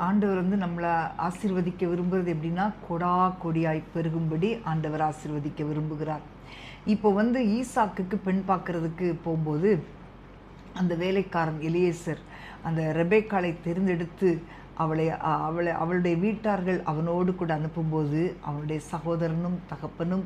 ஆண்டவர் நம்மளை ஆசீர்வதிக்க விரும்புறது எப்படின்னா, கொடா கொடியாய் பெருகும்படி ஆண்டவர் ஆசீர்வதிக்க விரும்புகிறார். இப்போ ஈசாக்குக்கு பெண் பார்க்கறதுக்கு போகும்போது, அந்த வேலைக்காரன் எலியேசர் அந்த ரெபேக்காளை தேர்ந்தெடுத்து அவளுடைய வீட்டார்கள் அவனோடு கூட அனுப்பும்போது, அவனுடைய சகோதரனும் தகப்பனும்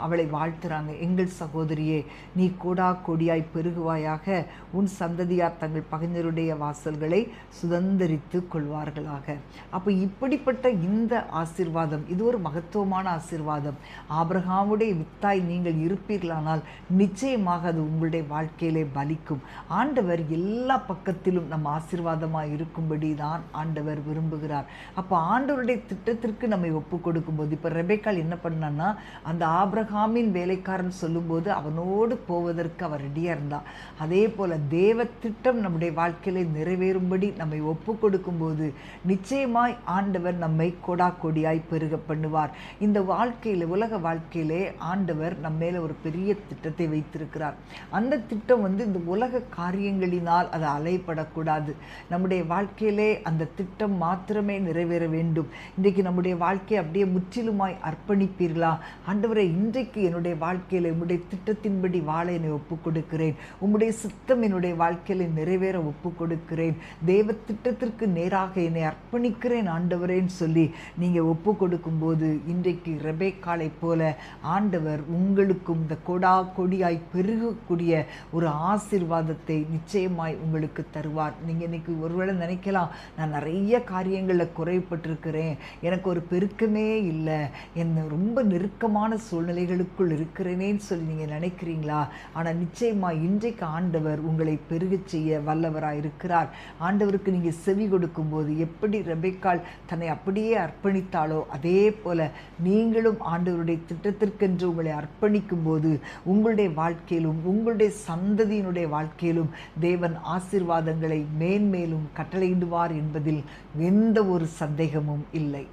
அவளை வாழ்த்துறாங்க. எங்கள் சகோதரியே, நீ கோடா கொடியாய் பெருகுவாயாக, உன் சந்ததியார் தங்கள் பகைஞருடைய வாசல்களை சுதந்தரித்து கொள்வார்களாக. அப்போ இப்படிப்பட்ட இந்த ஆசீர்வாதம், இது ஒரு மகத்துவமான ஆசீர்வாதம். ஆபிரகாமுடைய வித்தாய் நீங்கள் இருப்பீர்களானால் நிச்சயமாக அது உங்களுடைய வாழ்க்கையிலே பலிக்கும். ஆண்டவர் எல்லா பக்கத்திலும் நம்ம ஆசீர்வாதமாக இருக்கும்படி தான் ஆண்டவர் விரும்புகிறார். அப்போ ஆண்டவருடைய திட்டத்திற்கு நம்மை ஒப்பு கொடுக்கும்போது, இப்போ ரெபேக்காள் என்ன பண்ணான்னா, அந்த ஆபிரகாமின் வேலைக்காரன் சொல்லும்போது அவனோடு போவதற்கு அவர் ரெடியாக இருந்தா. அதே போல் தேவ திட்டம் நம்முடைய வாழ்க்கையில நிறைவேறும்படி நம்மை ஒப்பு கொடுக்கும்போது நிச்சயமாய் ஆண்டவர் நம்மை கொடா கொடியாய் பெருக பண்ணுவார். இந்த வாழ்க்கையில், உலக வாழ்க்கையிலே ஆண்டவர் நம்ம மேலே ஒரு பெரிய திட்டத்தை வைத்திருக்கிறார். அந்த திட்டம் இந்த உலக காரியங்களினால் அது அலைப்படக்கூடாது. நம்முடைய வாழ்க்கையிலே அந்த திட்டம் மாத்திரமே நிறைவேற வேண்டும். இன்றைக்கு நம்முடைய வாழ்க்கையை அப்படியே முற்றிலுமாய் அர்ப்பணிப்பீர்களா? ஆண்டவரே, இன்றைக்கு என்னுடைய வாழ்க்கையில் உம்முடைய திட்டத்தின்படி வாழ என்னை ஒப்புக் கொடுக்கிறேன். உம்முடைய சித்தம் என்னுடைய வாழ்க்கையில நிறைவேற ஒப்புக் கொடுக்கிறேன். தேவ திட்டத்திற்கு நேராக என்னை அர்ப்பணிக்கிறேன் ஆண்டவரேன்னு சொல்லி நீங்கள் ஒப்பு கொடுக்கும்போது, இன்றைக்கு ரெபேக்காளை போல ஆண்டவர் உங்களுக்கும் இந்த கொடா கொடியாய் பெருகக்கூடிய ஒரு ஆசீர்வாதத்தை நிச்சயமாய் உங்களுக்கு தருவார். நீங்கள் இன்னைக்கு ஒருவேளை நினைக்கலாம், நான் நிறைய காரியங்களில் குறைப்பட்டிருக்கிறேன், எனக்கு ஒரு பெருக்கமே இல்லை, என்ன ரொம்ப நெருக்கமான சூழ்நிலைகளுக்குள் இருக்கிறேனேன்னு சொல்லி நீங்கள் நினைக்கிறீங்களா? ஆனால் நிச்சயமாக இன்றைக்கு ஆண்டவர் உங்களை பெருகச் செய்ய வல்லவராக இருக்கிறார். ஆண்டவருக்கு நீங்கள் செவி கொடுக்கும்போது, எப்படி ரெபேக்காள் தன்னை அப்படியே அர்ப்பணித்தாளோ அதே போல நீங்களும் ஆண்டவருடைய திட்டத்திற்கென்று உங்களை அர்ப்பணிக்கும் போது உங்களுடைய வாழ்க்கையிலும் உங்களுடைய சந்ததியினுடைய வாழ்க்கையிலும் தேவன் ஆசீர்வாதங்களை மேன்மேலும் கட்டளையிடுவார் என்பதில் எந்த ஒரு சந்தேகமும் இல்லை.